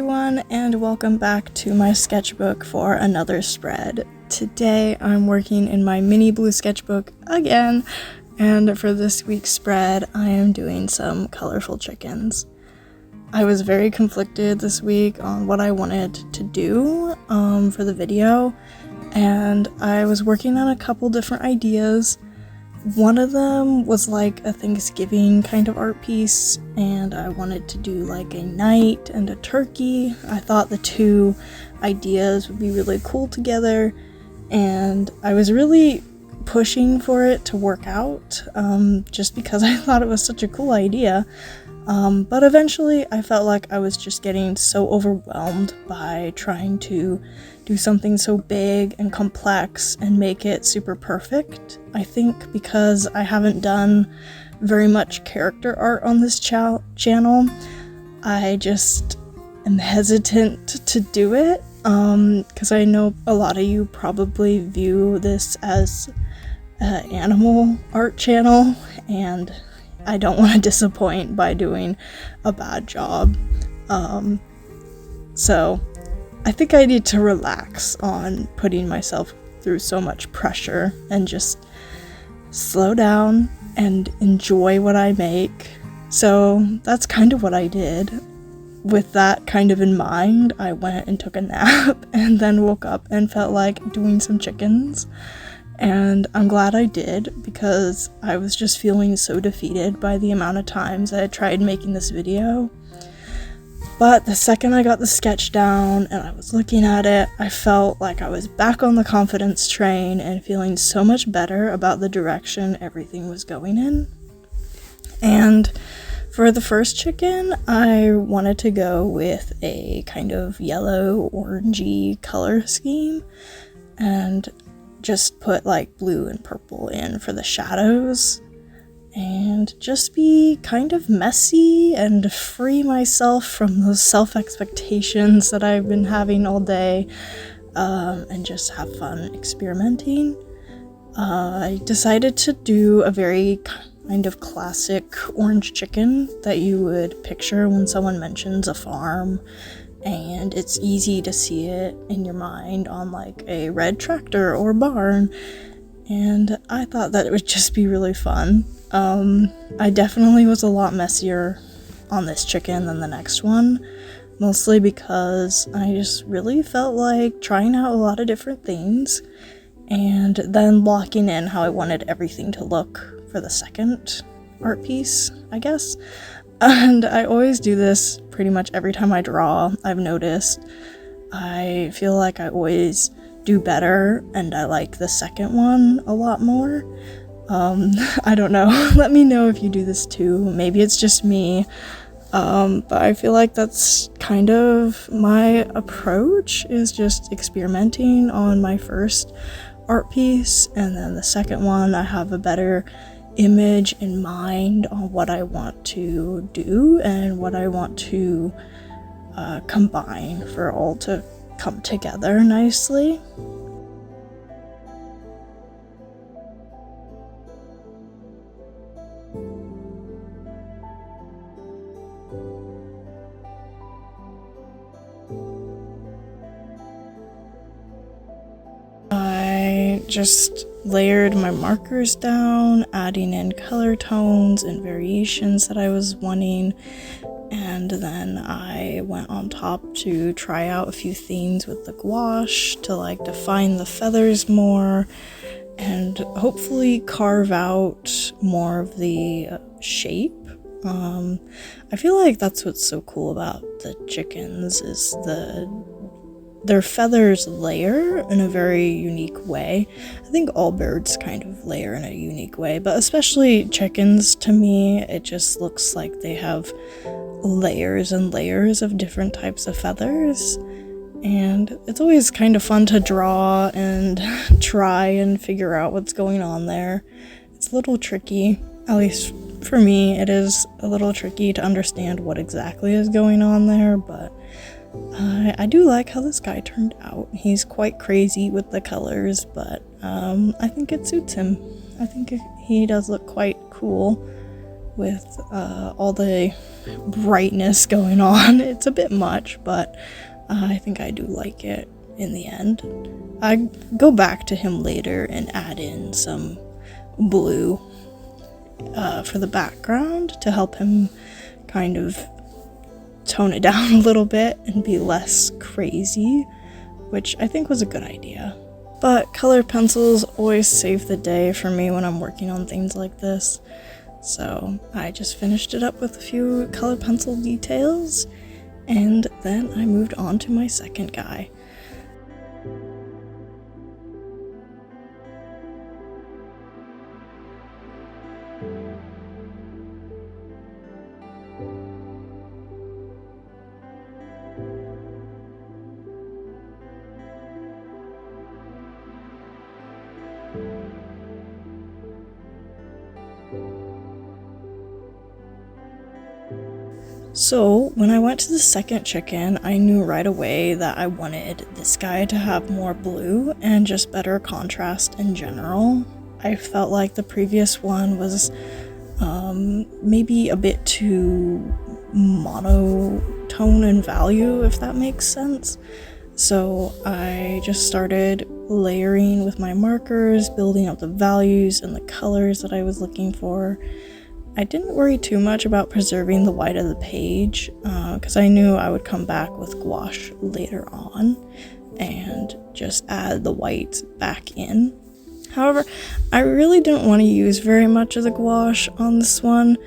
everyone, and welcome back to my sketchbook for another spread. Today I'm working in my mini blue sketchbook again, and for this week's spread I am doing some colorful chickens. I was very conflicted this week on what I wanted to do for the video, and I was working on a couple different ideas. One of them was like a Thanksgiving kind of art piece, and I wanted to do like a knight and a turkey. I thought the two ideas would be really cool together, and I was really pushing for it to work out, just because I thought it was such a cool idea. But eventually I felt like I was just getting so overwhelmed by trying to do something so big and complex and make it super perfect. I think because I haven't done very much character art on this channel, I just am hesitant to do it, because I know a lot of you probably view this as an animal art channel, and I don't want to disappoint by doing a bad job. So I think I need to relax on putting myself through so much pressure and just slow down and enjoy what I make. So that's kind of what I did. With that kind of in mind, I went and took a nap and then woke up and felt like doing some chickens. And I'm glad I did, because I was just feeling so defeated by the amount of times I had tried making this video. But the second I got the sketch down and I was looking at it, I felt like I was back on the confidence train and feeling so much better about the direction everything was going in. And for the first chicken, I wanted to go with a kind of yellow orangey color scheme and just put like blue and purple in for the shadows and just be kind of messy and free myself from those self-expectations that I've been having all day, and just have fun experimenting. I decided to do a very kind of classic orange chicken that you would picture when someone mentions a farm, and it's easy to see it in your mind on like a red tractor or barn, and I thought that it would just be really fun. I definitely was a lot messier on this chicken than the next one, mostly because I just really felt like trying out a lot of different things and then locking in how I wanted everything to look for the second art piece, I guess. And I always do this pretty much every time I draw. I've noticed I feel like I always do better and I like the second one a lot more. I don't know. Let me know if you do this too. Maybe it's just me. But I feel like that's kind of my approach, is just experimenting on my first art piece, and then the second one I have a better image in mind on what I want to do and what I want to combine for all to come together nicely. I just layered my markers down, adding in color tones and variations that I was wanting, and then I went on top to try out a few things with the gouache to like define the feathers more and hopefully carve out more of the shape. I feel like that's what's so cool about the chickens, is their feathers layer in a very unique way. I think all birds kind of layer in a unique way, but especially chickens, to me, it just looks like they have layers and layers of different types of feathers. And it's always kind of fun to draw and try and figure out what's going on there. It's a little tricky, at least for me, it is a little tricky to understand what exactly is going on there, but I do like how this guy turned out. He's quite crazy with the colors, but I think it suits him. I think he does look quite cool. with all the brightness going on. It's a bit much, but I think I do like it in the end. I go back to him later and add in some blue for the background to help him kind of tone it down a little bit and be less crazy, which I think was a good idea. But colored pencils always save the day for me when I'm working on things like this. So I just finished it up with a few colored pencil details, and then I moved on to my second guy. So when I went to the second chicken, I knew right away that I wanted this guy to have more blue and just better contrast in general. I felt like the previous one was maybe a bit too monotone in value, if that makes sense. So I just started layering with my markers, building up the values and the colors that I was looking for. I didn't worry too much about preserving the white of the page because I knew I would come back with gouache later on and just add the white back in. However, I really didn't want to use very much of the gouache on this one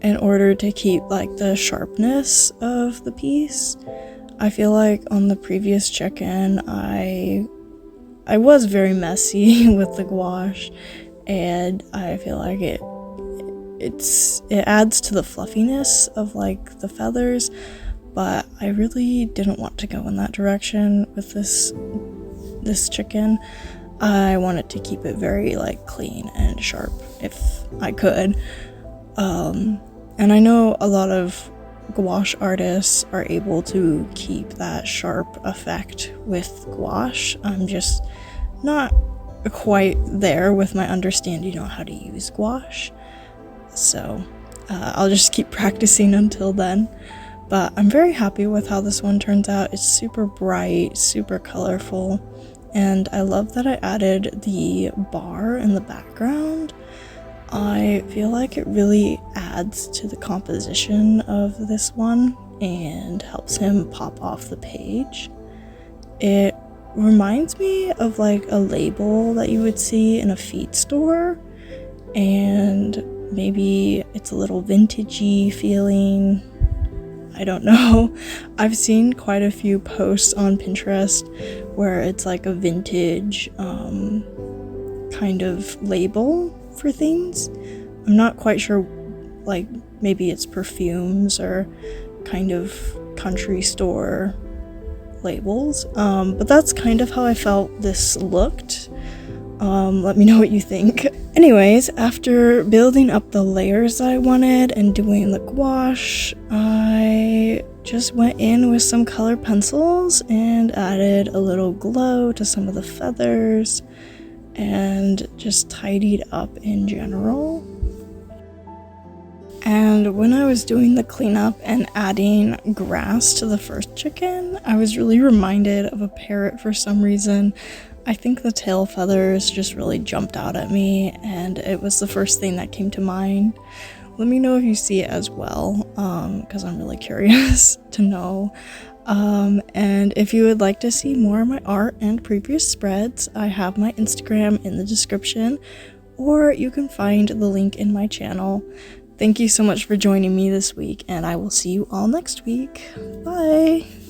in order to keep like the sharpness of the piece. I feel like on the previous chicken I was very messy with the gouache, and I feel like it adds to the fluffiness of like the feathers, but I really didn't want to go in that direction with this chicken. I wanted to keep it very like clean and sharp if I could. And I know a lot of gouache artists are able to keep that sharp effect with gouache. I'm just not quite there with my understanding on how to use gouache. So I'll just keep practicing until then. But I'm very happy with how this one turns out. It's super bright, super colorful, and I love that I added the bar in the background. I feel like it really adds to the composition of this one and helps him pop off the page. It reminds me of like a label that you would see in a feed store, and maybe it's a little vintagey feeling. I don't know. I've seen quite a few posts on Pinterest where it's like a vintage kind of label for things. I'm not quite sure, like maybe it's perfumes or kind of country store labels, but that's kind of how I felt this looked. Let me know what you think. Anyways, after building up the layers that I wanted and doing the gouache, I just went in with some colored pencils and added a little glow to some of the feathers and just tidied up in general. And when I was doing the cleanup and adding grass to the first chicken, I was really reminded of a parrot for some reason. I think the tail feathers just really jumped out at me, and it was the first thing that came to mind. Let me know if you see it as well, because I'm really curious to know. And if you would like to see more of my art and previous spreads, I have my Instagram in the description, or you can find the link in my channel. Thank you so much for joining me this week, and I will see you all next week. Bye!